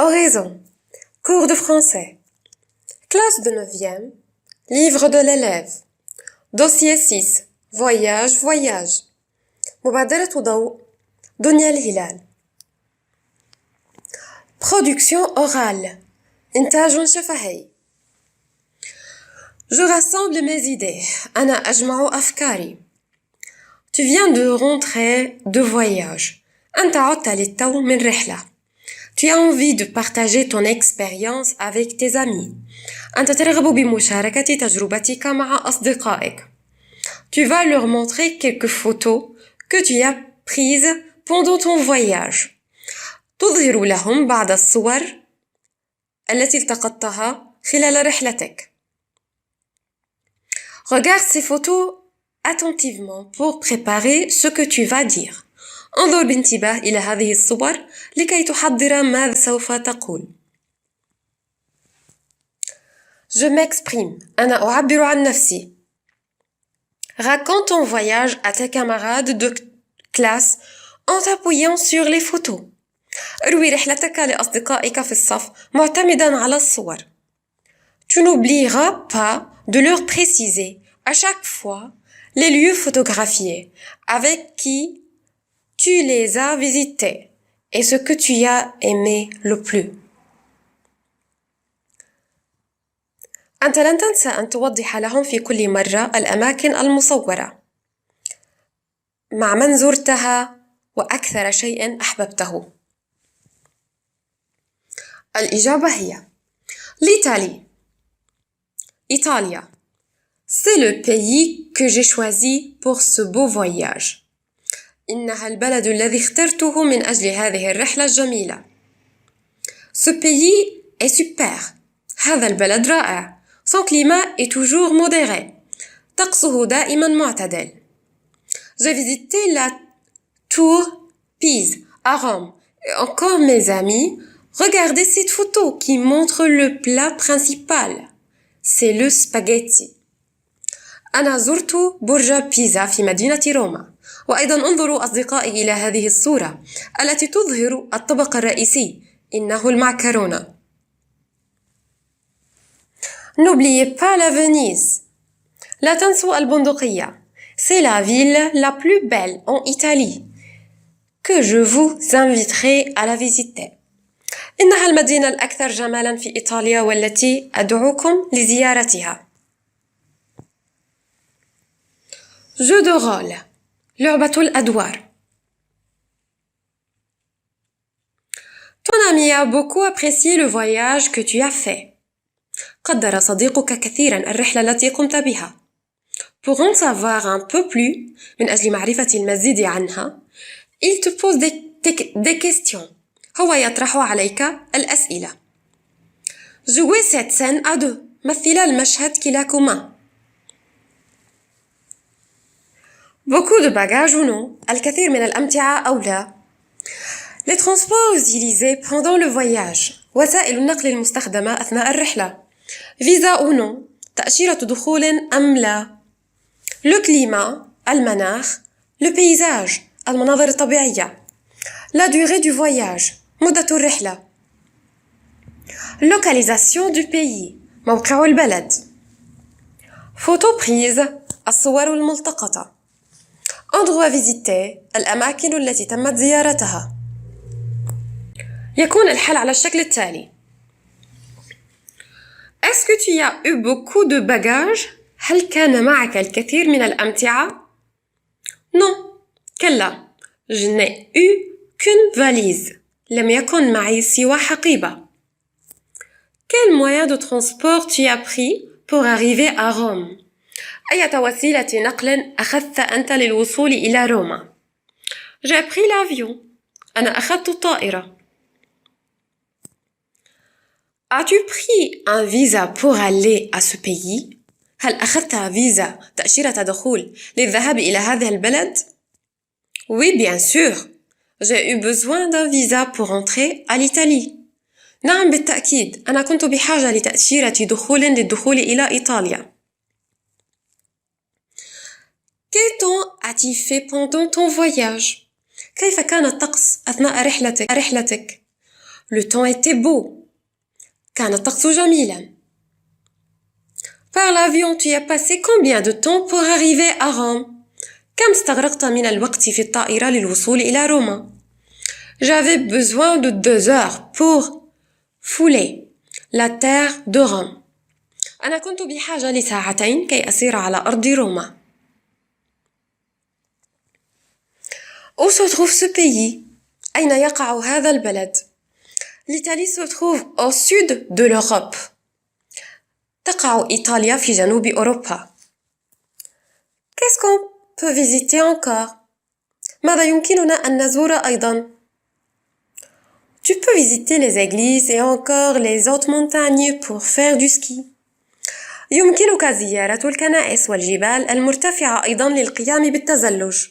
Oraison. Cours de français. Classe de 9e. Livre de l'élève. Dossier 6. Voyage, voyage. مبادرة ضوء. دنيا الهلال. Production orale. إنتاج شفهي. Je rassemble mes idées. أنا أجمع أفكاري. Tu viens de rentrer de voyage. أنت عدت للتو من رحلة. Tu as envie de partager ton expérience avec tes amis. أنت ترغب بمشاركة تجربتك مع أصدقائك. Tu vas leur montrer quelques photos que tu as prises pendant ton voyage. تظهر لهم بعض الصور التي التقطتها خلال رحلتك. Regarde ces photos attentivement pour préparer ce que tu vas dire. انظر بانتباه إلى هذه الصور لكي تحضر ماذا سوف تقول. Je m'exprime. أنا أعبر عن نفسي. Raconte ton voyage à tes camarades de classe en t'appuyant sur les photos. اروي رحلتك لأصدقائك في الصف معتمدا على الصور. Tu n'oublieras pas de leur préciser à chaque fois les lieux photographiés avec qui tu les as visités et ce que tu as aimé le plus. أنت لن تنسى أن توضح لهم في كل مرة الأماكن المصورة مع من زرتها وأكثر شيء أحببته. الإجابة هي l'Italie. Italia. C'est le pays que j'ai choisi pour ce beau voyage. إنها البلد الذي اخترته من أجل هذه الرحلة الجميلة. Ce pays est super. هذا البلد رائع. Son climat est toujours modéré. طقسه دائما معتدل. J'ai visité la tour Pise à Rome. Et encore mes amis, regardez cette photo qui montre le plat principal. C'est le spaghetti. أنا زرت برج بيزا في مدينة روما. وأيضا انظروا أصدقائي إلى هذه الصورة التي تظهر الطبق الرئيسي. إنه المعكرونة. N'oubliez pas la Venise. لا تنسوا البندقية. C'est la ville la plus belle en Italie que je vous inviterai à la visiter. إنها المدينة الأكثر جمالا في إيطاليا والتي أدعوكم لزيارتها. Jeu de rôle. لعبة الأدوار. Ton ami a beaucoup apprécié le voyage que tu as fait. قدر صديقك كثيرا الرحلة التي قمت بها. Pour en savoir un peu plus, من أجل معرفة المزيد عنها, il te pose des questions. هو يطرح عليك الأسئلة. Jouez cette scène à deux. مثلا المشهد كلاكما. Beaucoup de bagages ou non. الكثير من الأمتعة أو لا. Les transports utilisés pendant le voyage. وسائل النقل المستخدمة أثناء الرحلة. Visa ou non. تأشيرة دخول أم لا. Le climat. المناخ. Le paysage. المناظر الطبيعية. La durée du voyage. مدة الرحلة. Localisation du pays. موقع البلد. Photo prise. الصور الملتقطة. Endroit visité. الأماكن التي تمت زيارتها. يكون الحل على الشكل التالي. Est-ce que tu as eu beaucoup de bagages? هل كان معك الكثير من الأمتعة؟ Non. كلا. Je n'ai eu qu'une valise. لم يكن معي سوى حقيبة. Quel moyen de transport tu as pris pour arriver à Rome? أي وسيلة نقل أخذت أنت للوصول إلى روما؟ J'ai pris l'avion. أنا أخذت الطائرة. As-tu pris un visa pour aller à ce pays? هل أخذت فيزا تأشيرة دخول للذهاب إلى هذا البلد؟ Oui, bien sûr. J'ai eu besoin d'un visa pour entrer à l'Italie. نعم بالتأكيد. أنا كنت بحاجة لتأشيرة دخول للدخول إلى إيطاليا. Quel temps as-tu fait pendant ton voyage? كيف كان الطقس أثناء رحلتك؟ Le temps était beau. كان الطقس جميلا. Par l'avion, tu as passé combien de temps pour arriver à Rome? كم استغرقت من الوقت في الطائرة للوصول إلى روما؟ J'avais besoin de 2 heures pour fouler la terre de Rome. أنا كنت بحاجة لساعتين كي أسير على أرض روما. Où se trouve ce pays? أين يقع هذا البلد؟ L'Italie se trouve au sud de l'Europe. تقع إيطاليا في جنوب أوروبا. Qu'est-ce qu'on peut visiter encore? ماذا يمكننا أن نزور أيضا؟ Tu peux visiter les églises et encore les hautes montagnes pour faire du ski. يمكنك زيارة الكنائس والجبال المرتفعة أيضا للقيام بالتزلج.